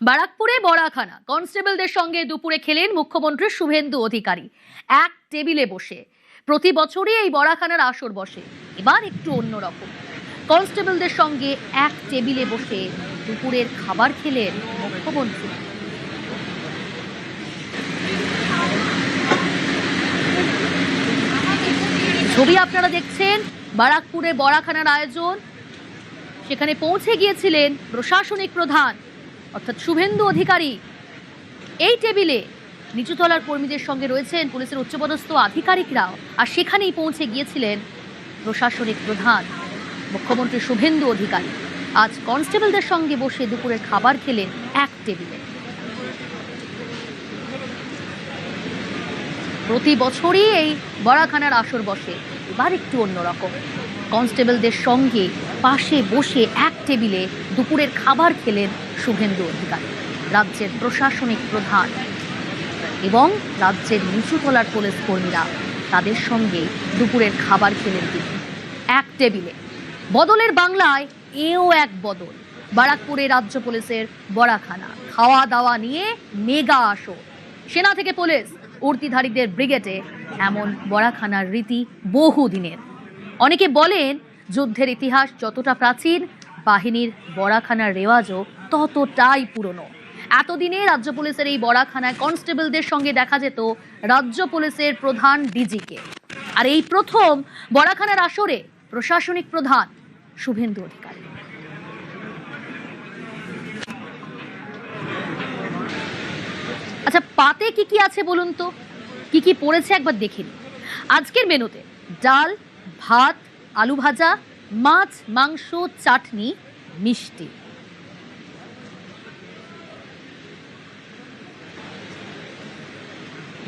বারাকপুরে বড়াখানা কনস্টেবলদের সঙ্গে দুপুরে খেলেন মুখ্যমন্ত্রী শুভেন্দু অধিকারী এক টেবিলে বসে। প্রতি বছরই এই বড়াখানার আসর বসে, এবার একটু অন্যরকম। কনস্টেবলদের সঙ্গে এক টেবিলে বসে দুপুরের খাবার খেলেন মুখ্যমন্ত্রী। ছবি আপনারা দেখছেন, বারাকপুরে বড়াখানার আয়োজন। সেখানে পৌঁছে গিয়েছিলেন প্রশাসনিক প্রধান অর্থাৎ শুভেন্দু অধিকারী। এই টেবিলে নিচুতলার কর্মীদের সঙ্গে রয়েছেন পুলিশের উচ্চপদস্থ আধিকারিকরাও, আর সেখানেই পৌঁছে গিয়েছিলেন প্রশাসনিক প্রধান মুখ্যমন্ত্রী শুভেন্দু অধিকারী। আজ কনস্টেবলদের সঙ্গে বসে দুপুরের খাবার খেলেন এক টেবিলে। প্রতি বছরই এই বড়াখানার আসর বসে, এবার একটু অন্যরকম। কনস্টেবলদের সঙ্গে পাশে বসে এক টেবিলে দুপুরের খাবার খেলেন শুভেন্দু অধিকারী, রাজ্যের প্রশাসনিক প্রধান এবং রাজ্যের নিচুতলার পুলিশ কর্মীরা তাদের সঙ্গে দুপুরের খাবার খেলেন তিনি এক টেবিলে। বদলের বাংলায় এও এক বদল। বারাকপুরে রাজ্য পুলিশের বড়াখানা, খাওয়া দাওয়া নিয়ে মেগা আসর। সেনা থেকে পুলিশ, উর্দিধারীদের ব্রিগেডে এমন বড়াখানার রীতি বহুদিনের। অনেকে বলেন যুদ্ধের ইতিহাস যতটা প্রাচীন, বাহিনীর বড়াখানার রেওয়াজও ততটাই পুরনো। এতদিনে রাজ্য পুলিশের এই বড়াখানায় কনস্টেবলদের সঙ্গে দেখা যেত রাজ্য পুলিশের প্রধান ডিজিকে, আর এই প্রথম বড়াখানার আসরে প্রশাসনিক প্রধান শুভেন্দু অধিকারী। আচ্ছা, পাতে কি কি আছে বলুন তো, কি কি পড়েছে একবার দেখে নিন। আজকের মেনুতে ডাল, ভাত, আলু ভাজা, মাছ, মাংস, চাটনি, মিষ্টি।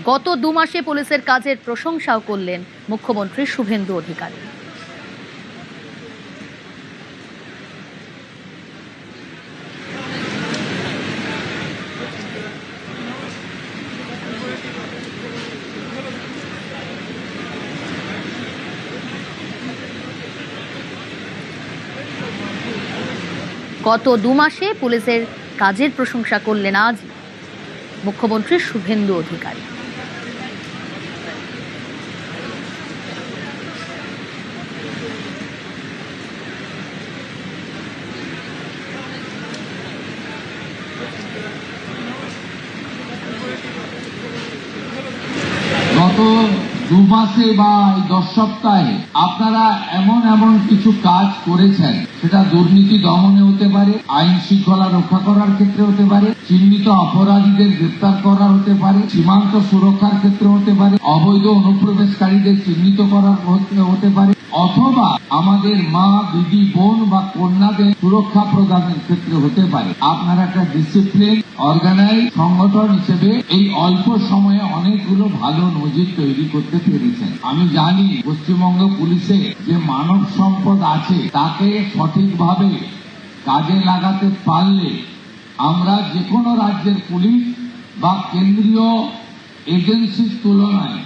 গত 2 মাসে পুলিশের কাজের প্রশংসাও করলেন মুখ্যমন্ত্রী শুভেন্দু অধিকারী। গত 2 মাসে পুলিশের কাজের প্রশংসা করলেন আজ মুখ্যমন্ত্রী শুভেন্দু অধিকারী। গত 2 মাসে বা 10 সপ্তাহে আপনারা এমন কিছু কাজ করেছেন, সেটা দুর্নীতি দমনে হতে পারে, আইন শৃঙ্খলা রক্ষা করার ক্ষেত্রে হতে পারে, চিহ্নিত অপরাধীদের গ্রেফতার করা হতে পারে, সীমান্ত সুরক্ষার ক্ষেত্রে হতে পারে, অবৈধ অনুপ্রবেশকারীদের চিহ্নিত করার হতে পারে, অথবা আমাদের মা, দিদি, বোন বা কন্যাদের সুরক্ষা প্রদানের ক্ষেত্রে হতে পারে। আপনারা একটা ডিসিপ্লিন অর্গানাইজ সংগঠন হিসেবে এই অল্প সময়ে অনেকগুলো ভালো নজির তৈরি করতে পেরেছেন। আমি জানি পশ্চিমবঙ্গ পুলিশে যে মানব সম্পদ আছে তাকে সঠিকভাবে কাজে লাগাতে পারলে আমরা যে কোনো রাজ্যের পুলিশ বা কেন্দ্রীয় এজেন্সির তুলনায়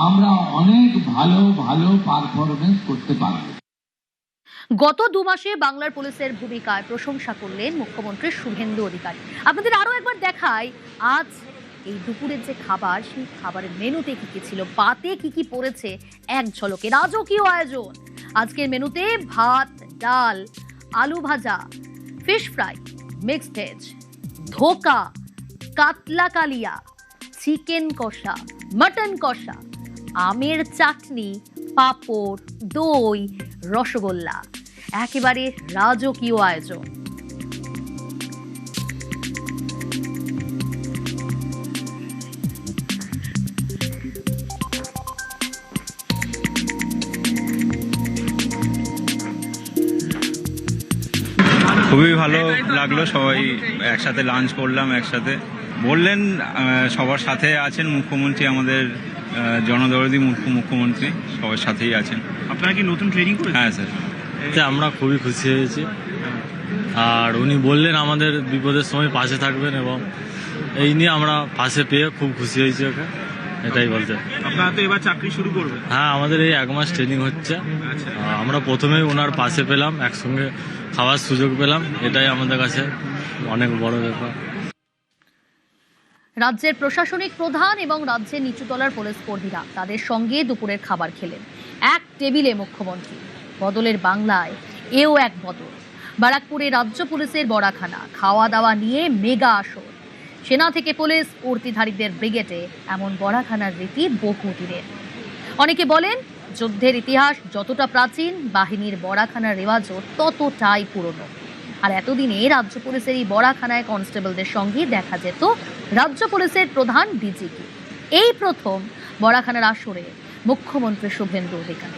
আমরা অনেক ভালো পারফরমেন্স করতে পারব। গত 2 মাসে বাংলার পুলিশের ভূমিকায় প্রশংসা করলেন মুখ্যমন্ত্রী শুভেন্দু অধিকারী। আপনাদের আরো একবার দেখাই আজ এই দুপুরের যে খাবার, সেই খাবারের মেনুতে কি কি ছিল, পাতে কি কি পড়েছে এক ঝলকে। রাজকীয় আয়োজন। আজকের মেনুতে ভাত, ডাল, আলু ভাজা, ফিশ ফ্রাই, মিক্সড ভেজ, ধোকা, কাতলা কালিয়া, চিকেন কষা, মটন কষা, আমের চাটনি, পাঁপড়, দই, রসগোল্লা। একেবারে রাজকীয় আয়োজন। খুবই ভালো লাগলো, সবাই একসাথে লাঞ্চ করলাম। একসাথে বললেন সবার সাথে আছেন মুখ্যমন্ত্রী, আমাদের জনদরদি মুখ্যমন্ত্রী সবার সাথেই আছেন। আপনারা কি নতুন ট্রেনিং করেছেন? হ্যাঁ স্যার, আমরা খুবই খুশি হয়েছি। আর উনি বললেন আমাদের বিপদের সময় পাশে থাকবেন, এবং এই নিয়ে আমরা পাশে পেয়ে খুব খুশি হয়েছি ওকে, এটাই বলতে। আপনারা তো এবার চাকরি শুরু করবেন? হ্যাঁ, আমাদের এই 1 মাস ট্রেনিং হচ্ছে। আমরা প্রথমেই ওনার পাশে পেলাম, একসঙ্গে খাওয়ার সুযোগ পেলাম, এটাই আমাদের কাছে অনেক বড় ব্যাপার। রাজ্যের প্রশাসনিক প্রধান এবং রাজ্যের নিচুতলার পুলিশ কর্মীরা তাদের সঙ্গে দুপুরের খাবার খেলেন এক টেবিলে। মুখ্যমন্ত্রী বদলের বাংলায় এও এক বদল। ব্যারাকপুরে রাজ্য পুলিশের বড়াখানা, খাওয়া দাওয়া নিয়ে মেগা আসর। সেনা থেকে পুলিশ, উর্তিধারীদের ব্রিগেডে এমন বড়াখানার রীতি বহু দিনের। অনেকে বলেন যুদ্ধের ইতিহাস যতটা প্রাচীন, বাহিনীর বড়াখানার রেওয়াজও ততটাই পুরনো। আর এতদিনে রাজ্য পুলিশের এই বড়াখানায় কনস্টেবলদের সঙ্গে দেখা যেত রাজ্য পুলিশের প্রধান ডিজিপি। এই প্রথম বড়াখানার আসরে মুখ্যমন্ত্রী শুভেন্দু অধিকারী।